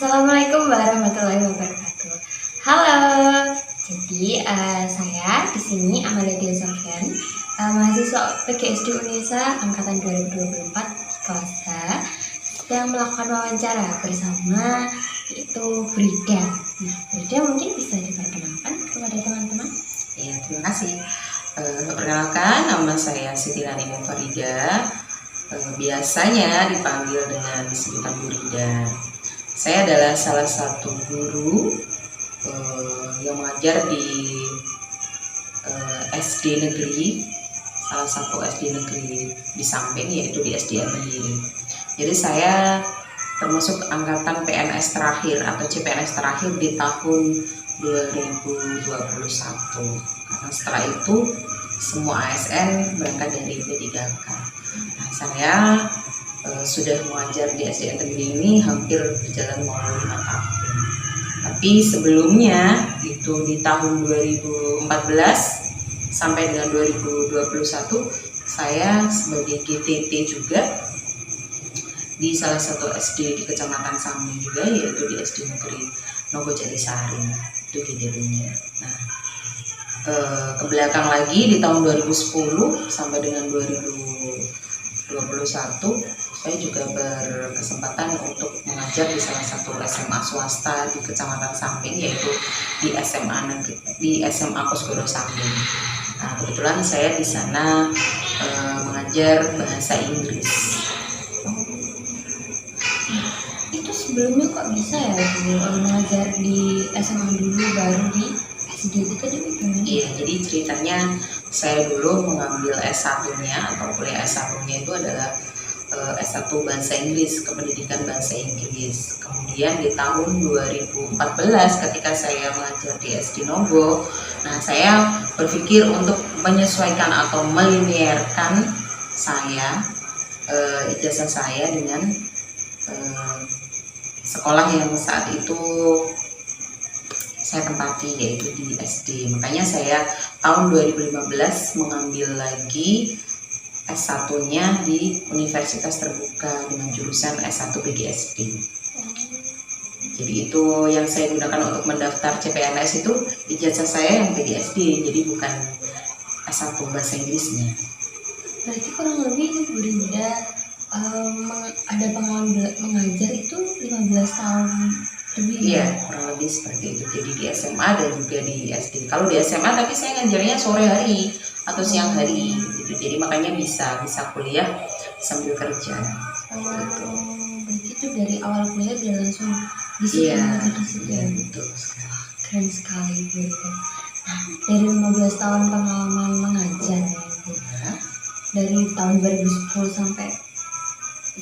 Assalamualaikum warahmatullahi wabarakatuh. Halo, jadi saya di sini Amalia Dia Sofyan, mahasiswa PGSD Unesa angkatan 2024 kelas H, sedang melakukan wawancara bersama yaitu Brida. Nah, Brida mungkin bisa diperkenalkan kepada teman-teman. Ya, terima kasih. Perkenalkan, nama saya Siti Nani Farida. Biasanya dipanggil dengan sebutan Bu Rida. Saya adalah salah satu guru yang mengajar di SD negeri, salah satu SD negeri di samping, yaitu di SDN Mandiri. Jadi saya termasuk angkatan PNS terakhir atau CPNS terakhir di tahun 2021. Karena setelah itu semua ASN berangkat dari P3K. Nah, saya sudah mengajar di SDN Negeri ini hampir berjalan mau 5 tahun. Tapi sebelumnya itu di tahun 2014 sampai dengan 2021 saya sebagai GTT juga di salah satu SD di Kecamatan Samping juga, yaitu di SD Negeri Nogo Jatisari, itu GTT-nya. Nah, ke belakang lagi di tahun 2010 sampai dengan 2021 saya juga berkesempatan untuk mengajar di salah satu SMA swasta di Kecamatan Samping, yaitu di SMA Kosgoro Samping. Nah, kebetulan saya di sana mengajar bahasa Inggris. Itu sebelumnya kok bisa ya mengajar di SMA dulu baru di SD itu tadi gimana? Iya, jadi ceritanya saya dulu mengambil S1-nya atau kuliah S1-nya itu adalah S1 Bahasa Inggris, Kependidikan Bahasa Inggris. Kemudian di tahun 2014 ketika saya mengajar di SD Nogo, nah saya berpikir untuk menyesuaikan atau melinearkan saya ijazah saya dengan sekolah yang saat itu saya tempati, yaitu di SD. Makanya saya tahun 2015 mengambil lagi S1-nya di Universitas Terbuka dengan jurusan S1 PGSD. Jadi itu yang saya gunakan untuk mendaftar CPNS, itu ijazah saya yang PGSD, jadi bukan S1 bahasa Inggrisnya. Berarti kurang lebih Bu Rida ada pengalaman mengajar itu 15 tahun lebih. Iya, kurang lebih seperti itu. Jadi di SMA dan juga di SD. Kalau di SMA tapi saya ngajarnya sore hari atau siang hari gitu. Jadi makanya bisa kuliah sambil kerja. Gitu. Berarti itu dari awal kuliah dia langsung di situ. Iya, ya. betul. Keren sekali Bu Rida. Nah, dari 15 tahun pengalaman mengajar ya Bu. Ya. Dari tahun 2010 sampai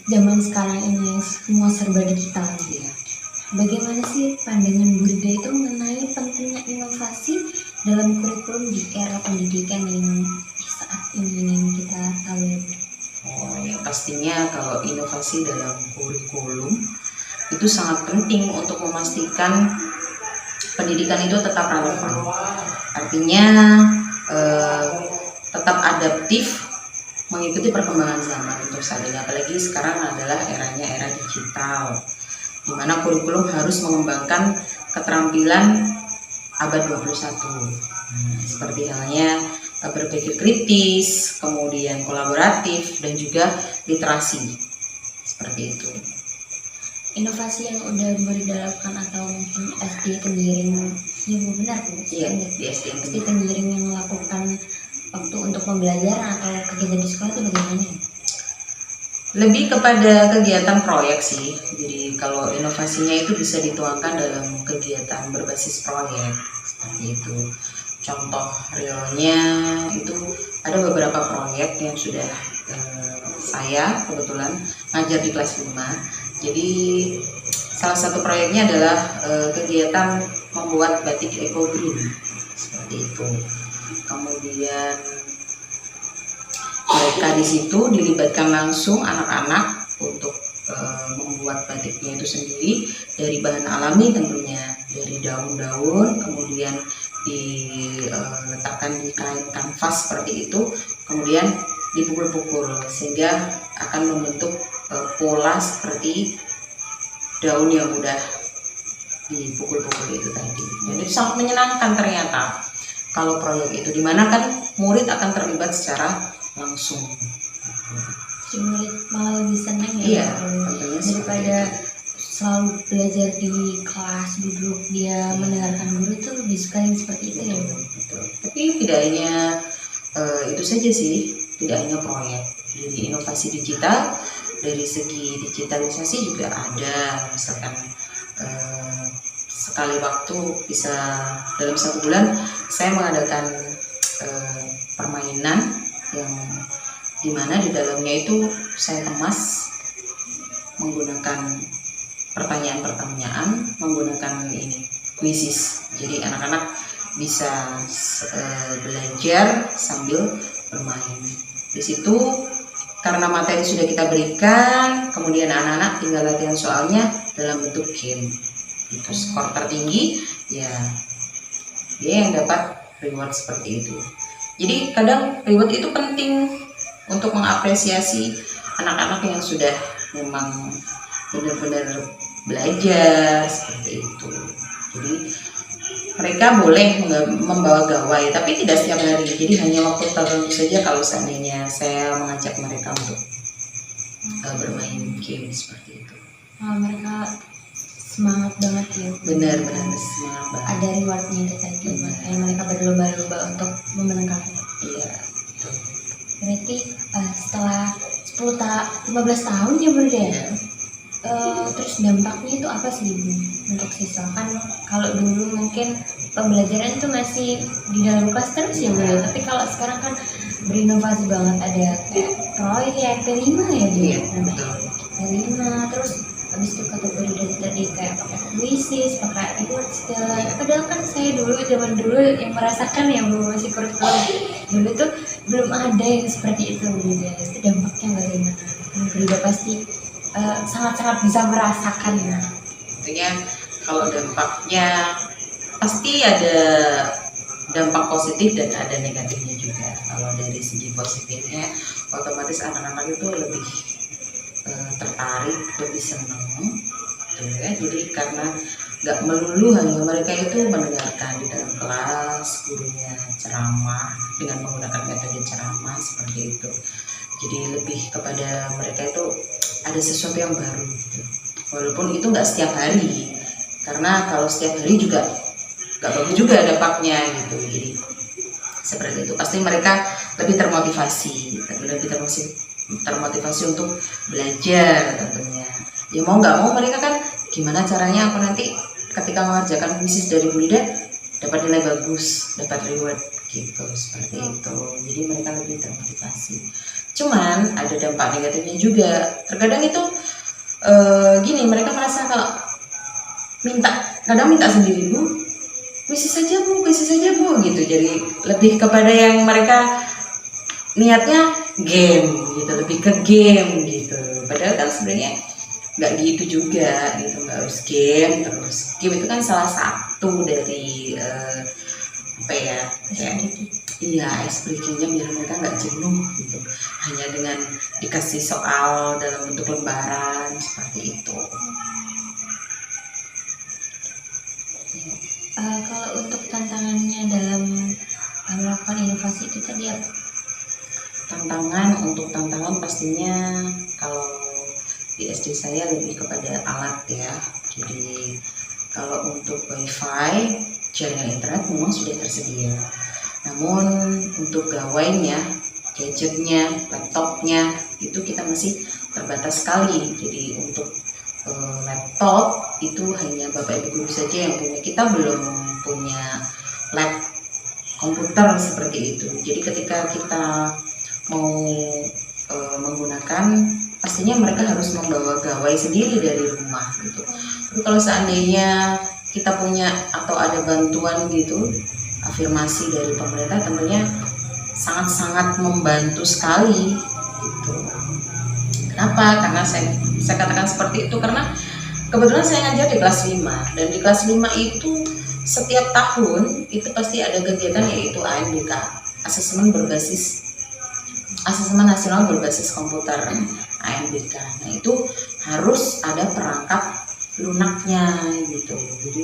zaman sekarang ini semua serba digital. Iya. Bagaimana sih pandangan Bu Rida itu mengenai pentingnya inovasi dalam kurikulum di era pendidikan yang saat ini yang kita tahu ya Bu? Oh, ya pastinya kalau inovasi dalam kurikulum itu sangat penting untuk memastikan pendidikan itu tetap relevan. Artinya tetap adaptif mengikuti perkembangan zaman untuk saat ini. Apalagi sekarang adalah eranya era digital, di mana kurikulum harus mengembangkan keterampilan abad 21. Seperti halnya berpikir kritis, kemudian kolaboratif, dan juga literasi. Seperti itu. Inovasi yang udah Bu Rida lakukan atau mungkin SD Tenggiri, ya Bu, benar Bu? Iya, di SD Tenggiri yang melakukan waktu untuk pembelajaran atau kegiatan di sekolah itu bagaimana ya? Lebih kepada kegiatan proyek sih. Jadi kalau inovasinya itu bisa dituangkan dalam kegiatan berbasis proyek seperti itu. Contoh realnya itu ada beberapa proyek yang sudah saya kebetulan ngajar di kelas 5. Jadi salah satu proyeknya adalah kegiatan membuat batik eco green seperti itu. Kemudian mereka di situ dilibatkan langsung anak-anak untuk membuat batiknya itu sendiri dari bahan alami, tentunya dari daun-daun, kemudian diletakkan di kain kanvas seperti itu, kemudian dipukul-pukul sehingga akan membentuk pola seperti daun yang udah dipukul-pukul itu tadi. Dan itu sangat menyenangkan ternyata kalau proyek itu, dimana kan murid akan terlibat secara langsung. Jadi murid malah lebih senang ya. Iya, tentunya daripada selalu belajar di kelas duduk dia mendengarkan guru tuh lebih suka yang seperti itu ya. Betul. Tapi tidak hanya itu saja sih, tidak hanya proyek. Dari inovasi digital, dari segi digitalisasi juga ada, misalkan sekali waktu bisa dalam 1 bulan saya mengadakan permainan yang dimana di dalamnya itu saya kemas menggunakan pertanyaan-pertanyaan, menggunakan ini kuisis. Jadi anak-anak bisa belajar sambil bermain. Di situ karena materi sudah kita berikan, kemudian anak-anak tinggal latihan soalnya dalam bentuk game. Itu skor tertinggi ya dia yang dapat reward seperti itu. Jadi kadang reward itu penting untuk mengapresiasi anak-anak yang sudah memang benar-benar belajar seperti itu. Jadi mereka boleh membawa gawai, tapi tidak setiap hari. Jadi hanya waktu tertentu saja kalau seandainya saya mengajak mereka untuk bermain game seperti itu. Mereka semangat banget ya. Benar-benar semangat banget. Ada rewardnya itu tadi, makanya mereka berlomba-lomba untuk memenangkan. Iya. Berarti setelah 15 tahun ya Bro ya. Terus dampaknya itu apa sih Ibu untuk siswa? Kan kalau dulu mungkin pembelajaran itu masih di dalam kelas terus ya Bro ya. Tapi kalau sekarang kan berinovasi banget, ada kayak proyek P5 ya Bu ya. P5 terus habis itu kategori dari tadi kayak pakai kuisis, pakai reward segala. Padahal kan saya zaman dulu yang merasakan ya Bu, masih kurikulum dulu tuh belum ada yang seperti itu Bu ya. Itu dampaknya bagaimana? Bunda pasti sangat-sangat bisa merasakan ya. Tentunya kalau dampaknya pasti ada dampak positif dan ada negatifnya juga. Kalau dari segi positifnya, otomatis anak-anak itu lebih tertarik, lebih senang, gitu ya. Jadi karena nggak melulu hanya mereka itu mendengarkan di dalam kelas gurunya ceramah dengan menggunakan metode ceramah seperti itu. Jadi lebih kepada mereka itu ada sesuatu yang baru gitu. Walaupun itu nggak setiap hari, karena kalau setiap hari juga nggak bagus juga dampaknya gitu. Jadi seperti itu, pasti mereka lebih termotivasi untuk belajar tentunya. Ya mau nggak mau mereka kan gimana caranya aku nanti ketika mengerjakan kuisis dari Bunda dapat nilai bagus, dapat reward gitu, seperti itu. Jadi mereka lebih termotivasi. Cuman ada dampak negatifnya juga. Terkadang itu gini, mereka merasa kalau kadang minta sendiri, Bu, kuisis saja Bu gitu. Jadi lebih kepada yang mereka niatnya game gitu, lebih ke game gitu. Padahal kan sebenarnya nggak gitu juga gitu, nggak harus game terus. Game itu kan salah satu dari ice breaking-nya biar mereka nggak jenuh gitu. Hanya dengan dikasih soal dalam bentuk lembaran seperti itu. Kalau untuk tantangannya dalam melakukan inovasi itu tadi apa? Tantangan pastinya kalau di SD saya lebih kepada alat ya. Jadi kalau untuk wifi, jaringan internet memang sudah tersedia. Namun untuk gawainya, gadgetnya, laptopnya itu kita masih terbatas sekali. Jadi untuk laptop itu hanya Bapak Ibu guru saja yang punya. Kita belum punya lab komputer seperti itu. Jadi ketika kita mau menggunakan, pastinya mereka harus membawa gawai sendiri dari rumah gitu. Tapi kalau seandainya kita punya atau ada bantuan gitu, afirmasi dari pemerintah, tentunya sangat-sangat membantu sekali gitu. Kenapa? Karena saya katakan seperti itu karena kebetulan saya ngajar di kelas 5, dan di kelas 5 itu setiap tahun itu pasti ada kegiatan yaitu ANBK, asesmen nasional berbasis komputer, ANBK. Nah itu harus ada perangkat lunaknya gitu. Jadi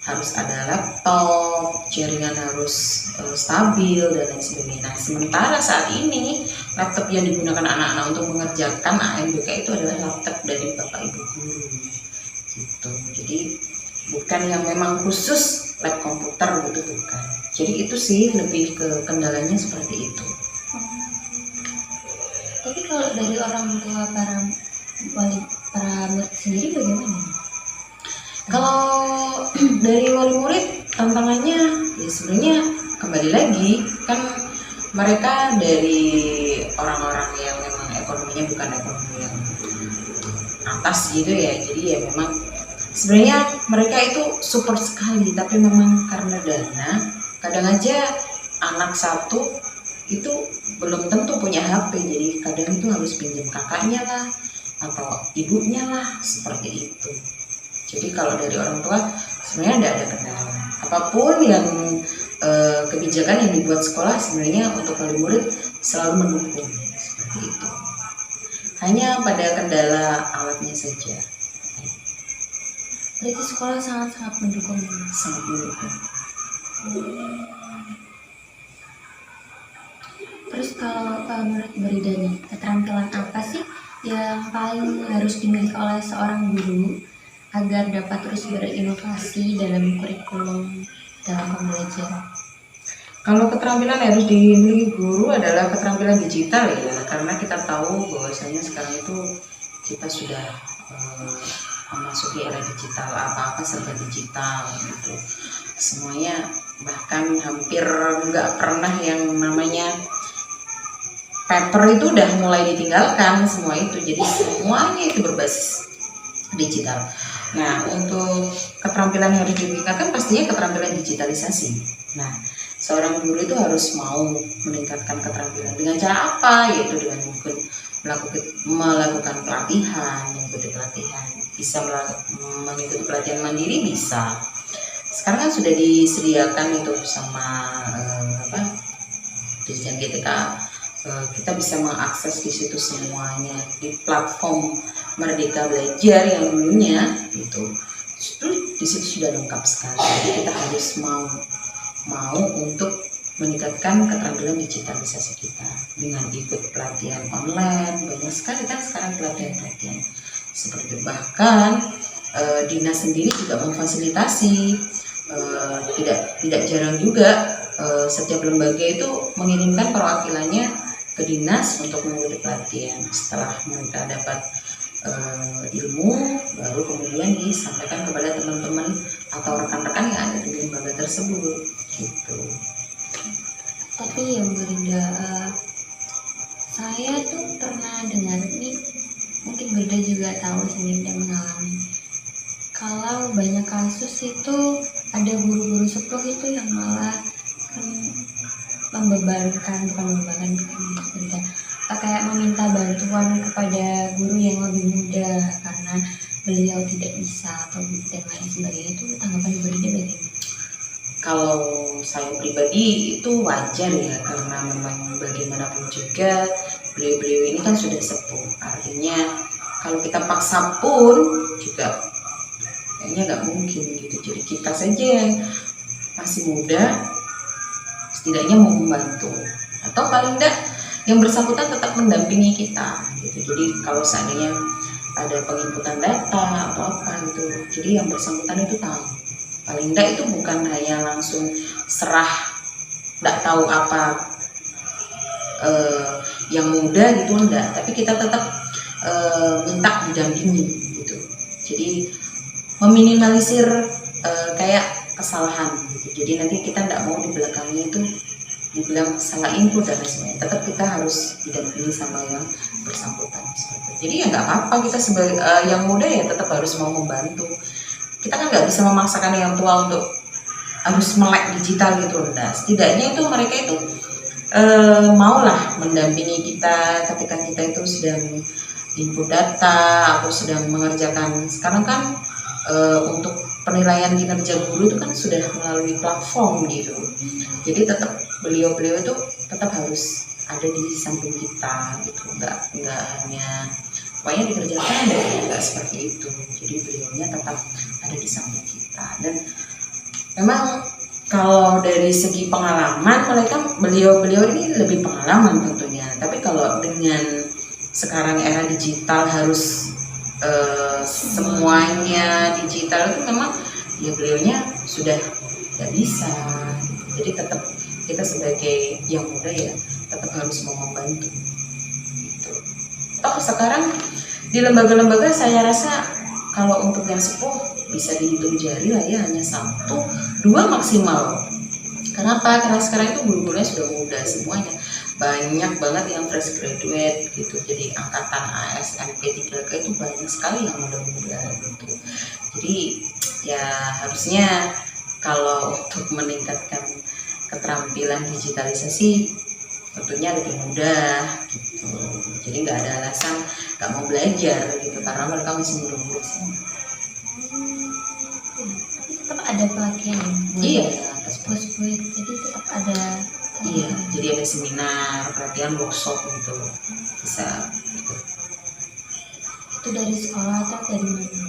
harus ada laptop, jaringan harus stabil dan lain sebagainya. Nah, sementara saat ini laptop yang digunakan anak-anak untuk mengerjakan AMBK itu adalah laptop dari bapak ibu guru gitu. Jadi bukan yang memang khusus lab komputer gitu, bukan. Jadi itu sih lebih ke kendalanya seperti itu. Tapi kalau dari orang tua para murid sendiri bagaimana? Kalau dari wali murid tantangannya ya sebenarnya kembali lagi kan mereka dari orang-orang yang memang ekonominya bukan ekonomi yang atas gitu ya. Jadi ya memang sebenarnya mereka itu support sekali, tapi memang karena dana kadang aja anak satu itu belum tentu punya HP, jadi kadang itu harus pinjam kakaknya lah atau ibunya lah seperti itu. Jadi kalau dari orang tua sebenarnya tidak ada kendala. Apapun yang kebijakan yang dibuat sekolah sebenarnya untuk wali murid selalu mendukung seperti itu. Hanya pada kendala alatnya saja. Berarti sekolah sangat-sangat mendukung. Sangat mendukung. Terus kalau menurut Brida nih, keterampilan apa sih yang paling harus dimiliki oleh seorang guru agar dapat terus berinovasi dalam kurikulum dalam pembelajaran? Kalau keterampilan yang harus dimiliki guru adalah keterampilan digital ya, karena kita tahu bahwasanya sekarang itu kita sudah memasuki era digital, apa-apa serba digital gitu. Semuanya bahkan hampir nggak pernah yang namanya paper itu udah mulai ditinggalkan semua itu, jadi semuanya itu berbasis digital. Nah, untuk keterampilan yang harus ditingkatkan pastinya keterampilan digitalisasi. Nah, seorang guru itu harus mau meningkatkan keterampilan dengan cara apa? Yaitu dengan mungkin melakukan pelatihan, mengikuti pelatihan, bisa mengikuti pelatihan mandiri bisa. Sekarang kan sudah disediakan itu sama Dirjen GTK. Kita bisa mengakses di situ semuanya di platform Merdeka Belajar yang dulunya itu di situ sudah lengkap sekali. Jadi kita harus mau untuk meningkatkan keterampilan digitalisasi kita dengan ikut pelatihan online. Banyak sekali kan sekarang pelatihan seperti bahkan dinas sendiri juga memfasilitasi. Tidak jarang juga setiap lembaga itu mengirimkan perwakilannya ke dinas untuk mengikuti pelatihan. Setelah mereka dapat ilmu, baru kemudian disampaikan kepada teman-teman atau rekan-rekan yang ada di lembaga tersebut gitu. Tapi ya Bu Rinda, saya tuh pernah dengar nih, mungkin Bunda juga tahu sendiri dan mengalami, kalau banyak kasus itu ada guru-guru sepuh itu yang malah bukan kayak meminta bantuan kepada guru yang lebih muda karena beliau tidak bisa atau dan lain sebagainya. Itu tanggapan Bunda bagaimana? Kalau saya pribadi itu wajar ya, karena memang bagaimanapun juga beliau-beliau ini kan sudah sepuh, artinya kalau kita paksa pun juga kayaknya nggak mungkin gitu. Jadi kita saja yang masih muda setidaknya mau membantu, atau paling tidak yang bersangkutan tetap mendampingi kita gitu. Jadi kalau seandainya ada penginputan data atau apa gitu, jadi yang bersangkutan itu tahu. Paling tidak itu bukan hanya langsung serah tidak tahu apa yang muda gitu, enggak, tapi kita tetap minta didampingi gitu. Jadi meminimalisir kayak kesalahan gitu. Jadi nanti kita tidak mau di belakangnya itu dibilang salah input dan lain sebagainya. Tetap kita harus didampingi sama yang bersangkutan. Jadi ya nggak apa-apa, kita sebagai yang muda ya tetap harus mau membantu. Kita kan nggak bisa memaksakan yang tua untuk harus melek digital gitu, nah setidaknya itu mereka itu maulah mendampingi kita ketika kita itu sedang input data atau sedang mengerjakan. Sekarang kan untuk penilaian kinerja guru itu kan sudah melalui platform gitu, jadi tetap beliau-beliau itu tetap harus ada di samping kita gitu, nggak hanya pokoknya dikerjakan nggak seperti itu. Jadi beliaunya tetap ada di samping kita. Dan memang kalau dari segi pengalaman beliau ini lebih pengalaman tentunya. Tapi kalau dengan sekarang era digital harus semuanya digital, itu memang ya beliaunya sudah tidak bisa. Jadi tetap kita sebagai yang muda ya tetap harus mau membantu gitu. Sekarang di lembaga-lembaga saya rasa kalau untuk yang sepuh bisa dihitung jari lah ya, hanya 1-2 maksimal. Kenapa? Karena sekarang itu guru-gurunya sudah muda semuanya, banyak banget yang fresh graduate gitu. Jadi angkatan ASNP 3K itu banyak sekali yang muda-muda gitu. Jadi ya harusnya kalau untuk meningkatkan keterampilan digitalisasi tentunya lebih mudah gitu. Jadi nggak ada alasan nggak mau belajar gitu, karena mereka masih muda-muda sih. Tapi tetap ada pelatihan ya? Iya, jadi tetap ada. Iya, jadi ada seminar, pelatihan, workshop gitu bisa gitu. Itu dari sekolah atau dari mana?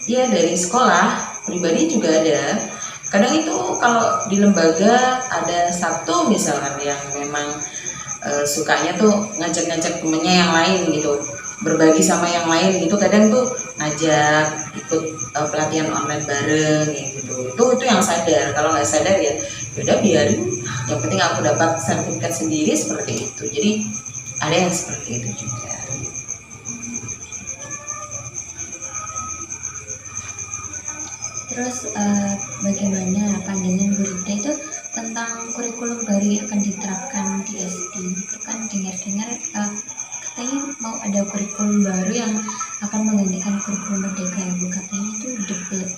Iya, dari sekolah pribadi juga ada. Kadang itu kalau di lembaga ada satu misalkan yang memang sukanya tuh ngajak-ngajak temennya yang lain gitu, berbagi sama yang lain gitu. Kadang tuh ngajak ikut pelatihan online bareng ya gitu. Itu yang sadar. Kalau nggak sadar ya udah biarin, yang penting aku dapat sertifikat sendiri, seperti itu. Jadi ada yang seperti itu juga. Terus bagaimana pandangan Bu Rida itu tentang kurikulum baru yang akan diterapkan di SD? Itu kan dengar-dengar katanya mau ada kurikulum baru yang akan menggantikan kurikulum Merdeka ya Bu, katanya itu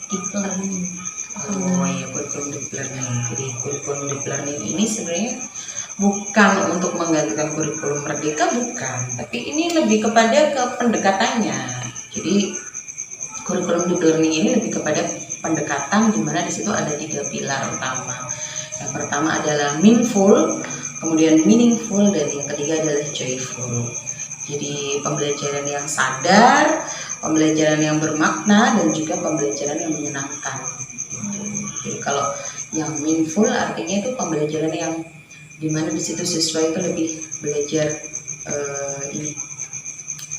deep learning. Oh iya, kurikulum deep learning. Jadi kurikulum deep learning ini sebenarnya bukan untuk menggantikan kurikulum Merdeka, bukan. Tapi ini lebih kepada ke pendekatannya. Jadi kurikulum deep learning ini lebih kepada pendekatan, di mana di situ ada 3 pilar utama. Yang pertama adalah meaningful, kemudian meaningful, dan yang ketiga adalah joyful. Jadi pembelajaran yang sadar, pembelajaran yang bermakna, dan juga pembelajaran yang menyenangkan. Jadi kalau yang meaningful artinya itu pembelajaran yang dimana di situ siswa itu lebih belajar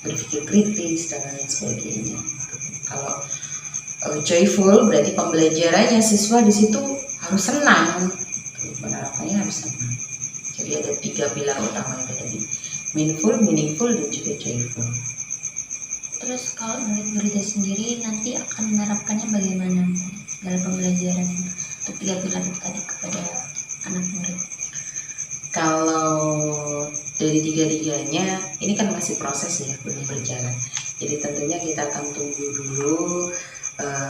berpikir kritis dan lain sebagainya. Kalau joyful berarti pembelajarannya siswa di situ harus senang, penerapannya harus senang. Jadi ada 3 pilar utama yang tadi, meaningful, dan juga joyful. Terus kalau menurut Bu Rida sendiri nanti akan menerapkannya bagaimana dalam pembelajaran untuk 3 pilar itu tadi kepada anak murid? Kalau dari 3-tiganya ini kan masih proses ya, belum berjalan. Jadi tentunya kita akan tunggu dulu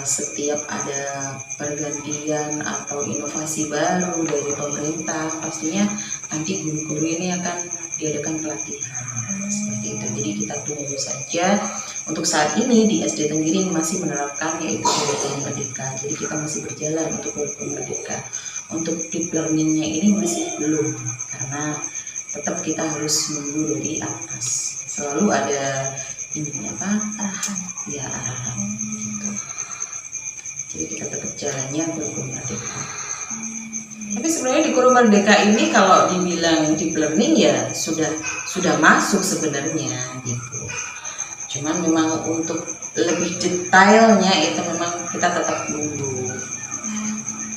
setiap ada pergantian atau inovasi baru dari pemerintah, pastinya nanti guru-guru ini akan diadakan pelatihan seperti itu. Jadi kita tunggu saja. Untuk saat ini di SD Tenggiring masih menerapkan yaitu kurikulum Merdeka. Jadi kita masih berjalan untuk kurikulum Merdeka. Untuk deep learningnya ini masih belum, karena tetap kita harus menunggu dari atas. Selalu ada arahan gitu. Jadi kita tetap jalannya kurikulum Merdeka. Tapi sebenarnya di kurikulum Merdeka ini kalau dibilang deep learning ya sudah masuk sebenarnya gitu. Cuman memang untuk lebih detailnya itu memang kita tetap nunggu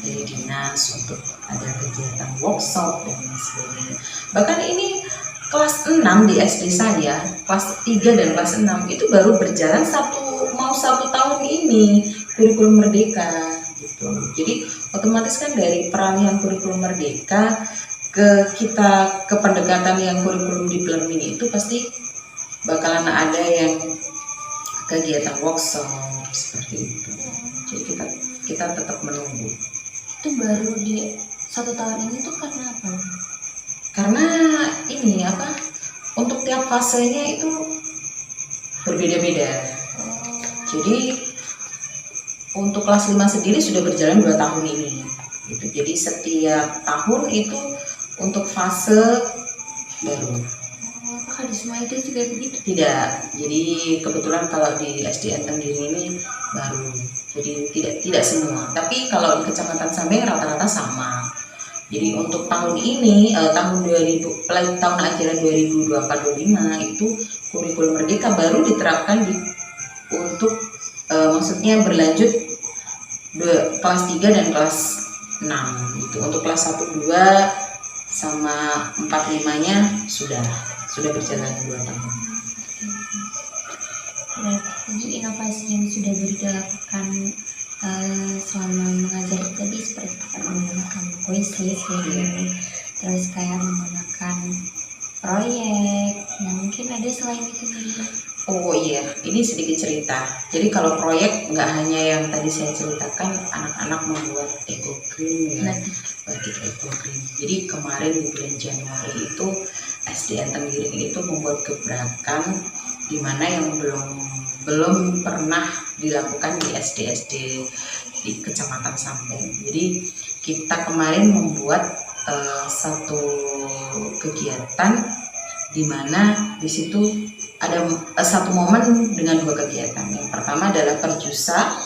dari dinas untuk ada kegiatan workshop dan sebagainya. Bahkan ini kelas 6 di SD saya, kelas 3 dan kelas 6 itu baru berjalan satu tahun ini kurikulum Merdeka gitu. Jadi otomatis kan dari peralihan kurikulum Merdeka ke pendekatan yang kurikulum deep learning itu pasti bakalan ada yang kegiatan workshop seperti itu. Jadi kita tetap menunggu. Itu baru di 1 tahun ini tuh karena apa? Karena ini untuk tiap fasenya itu berbeda-beda. Jadi untuk kelas 5 sendiri sudah berjalan 2 tahun ini gitu. Jadi setiap tahun itu untuk fase baru. Apakah di semua itu juga begitu? Tidak. Jadi kebetulan kalau di SDN Tenggiri ini baru. Jadi tidak semua. Tapi kalau di Kecamatan Sambeng rata-rata sama. Jadi untuk tahun ini tahun 2000 tahun ajaran 2024-25 itu kurikulum merdeka baru diterapkan untuk maksudnya berlanjut kelas 3 dan kelas 6 gitu. Untuk kelas 1 2 sama 4 5-nya sudah berjalan 2 tahun. Jadi inovasi yang sudah dilakukan selama mengajar tadi seperti menggunakan voices terus kayak menggunakan proyek. Nah, mungkin ada selain itu juga. Oh iya, ini sedikit cerita. Jadi kalau proyek nggak hanya yang tadi saya ceritakan, anak-anak membuat eco green ya, batik eco green. Jadi kemarin di bulan Januari itu SDN Tenggiri itu membuat gebrakan di mana yang belum pernah dilakukan di SD di Kecamatan Sambeng. Jadi kita kemarin membuat satu kegiatan di mana di situ ada satu momen dengan 2 kegiatan. Yang pertama adalah perjusa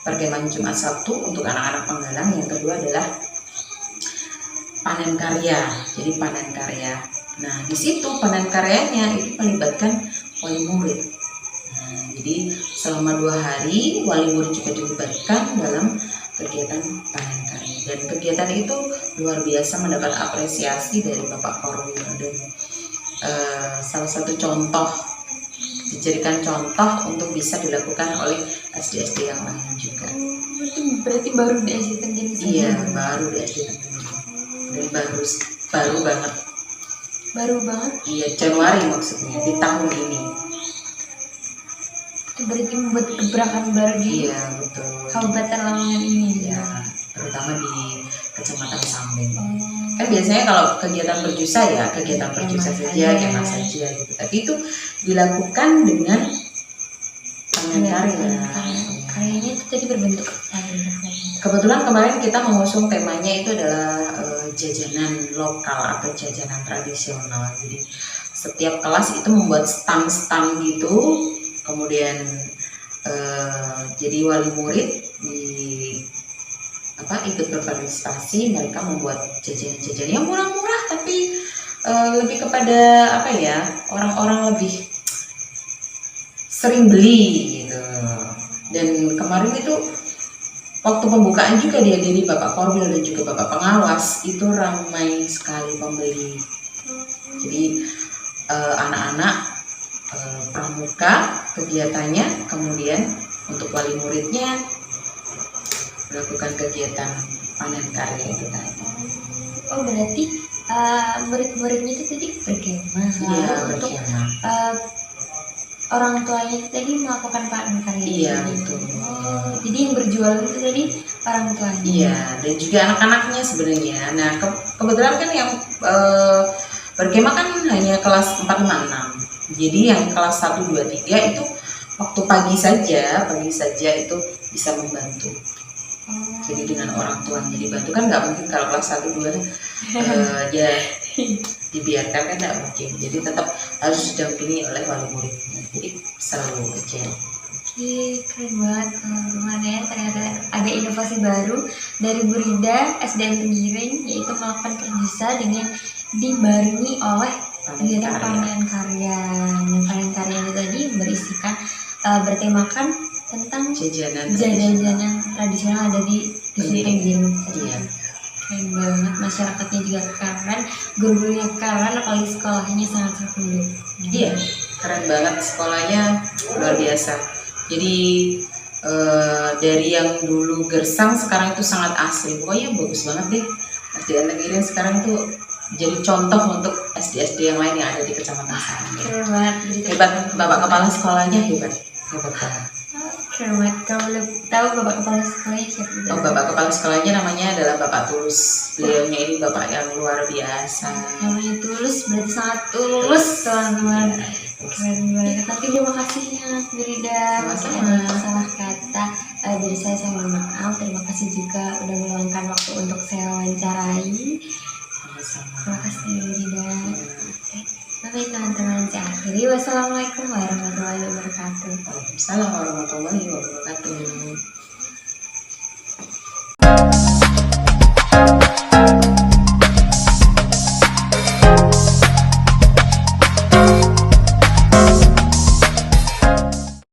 perkemahan Jumat Sabtu untuk anak-anak Penggalang. Yang kedua adalah panen karya. Jadi panen karya. Nah, di situ panen karyanya itu melibatkan wali murid. Nah, jadi selama 2 hari wali murid juga dilibatkan dalam kegiatan panen karya. Dan kegiatan itu luar biasa mendapat apresiasi dari Bapak Korwil dan salah satu contoh, dijadikan contoh untuk bisa dilakukan oleh SD-SD yang lain juga. Itu berarti baru di SD Tenggiri saja? Iya, baru di SD Tenggiri. Dan baru banget. Baru banget? Iya, Januari maksudnya, di tahun ini. Itu berarti membuat gebrakan baru di betul. Kabupaten Lamongan ini? Iya, terutama di Kecamatan Sambeng. Kan biasanya kalau kegiatan berjusa ya kegiatan berjusa saja, kemah saja gitu. Tapi itu dilakukan dengan panen karya. Karyanya itu tadi berbentuk Kebetulan kemarin kita mengusung temanya itu adalah jajanan lokal atau jajanan tradisional. Jadi setiap kelas itu membuat stand-stand gitu, kemudian jadi wali murid ikut berpartisipasi. Mereka membuat jajanan-jajanan yang murah-murah tapi lebih kepada orang-orang lebih sering beli gitu. Dan kemarin itu waktu pembukaan juga dihadiri Bapak Korwil dan juga Bapak Pengawas, itu ramai sekali pembeli. Jadi anak-anak pramuka kegiatannya, kemudian untuk wali muridnya melakukan kegiatan panen karya itu tadi. Oh, berarti murid-muridnya itu tadi berkemah. Iya, berkemah. Orang tuanya itu tadi melakukan panen karya. Iya, betul. Oh, jadi yang berjualan itu tadi orang tuanya. Iya, dan juga anak-anaknya sebenarnya. Nah, kebetulan kan yang berkemah kan hanya kelas 4, 5, 6. Jadi yang kelas 1, 2, 3 itu waktu pagi saja itu bisa membantu. Jadi dengan orang tuanya dibantu, kan nggak mungkin kalau kelas 1, 2 ya dibiarkan, kan nggak mungkin. Jadi tetap harus didampingi oleh wali muridnya. Jadi seru aja. Oke, keren banget teman-teman ya. Ternyata ada inovasi baru dari Bu Rida SDN Tenggiri, yaitu melakukan perjusa dengan dibarengi oleh kegiatan panen karya. Yang panen karya itu tadi berisikan bertemakan tentang jajanan tradisional ada di Tenggiri. Iya. Keren banget, masyarakatnya juga keren, guru-gurunya keren, apalagi sekolahnya sangat mendukung. Iya, keren banget sekolahnya, luar biasa. Jadi dari yang dulu gersang sekarang itu sangat asli. Pokoknya bagus banget deh. SDN Tenggiri sekarang itu jadi contoh untuk SD-SD yang lain yang ada di Kecamatan Sambeng. Keren banget. Hebat, Bapak Kepala Sekolahnya hebat banget. Keren banget. Kalau boleh tahu Bapak Kepala Sekolahnya siapa? Oh, Bapak Kepala Sekolahnya namanya adalah Bapak Tulus. Beliaunya ini Bapak yang luar biasa. Namanya Tulus, berarti sangat tulus teman-teman. Keren banget. Tapi terima kasih ya Bu Rida. Sama-sama. Salah kata dari saya mohon maaf. Terima kasih juga udah meluangkan waktu untuk saya wawancarai. Sama-sama. Terima kasih Bu Rida. Baik teman-teman, saya akhiri. Wassalamualaikum warahmatullahi wabarakatuh. Waalaikumsalam warahmatullahi wabarakatuh.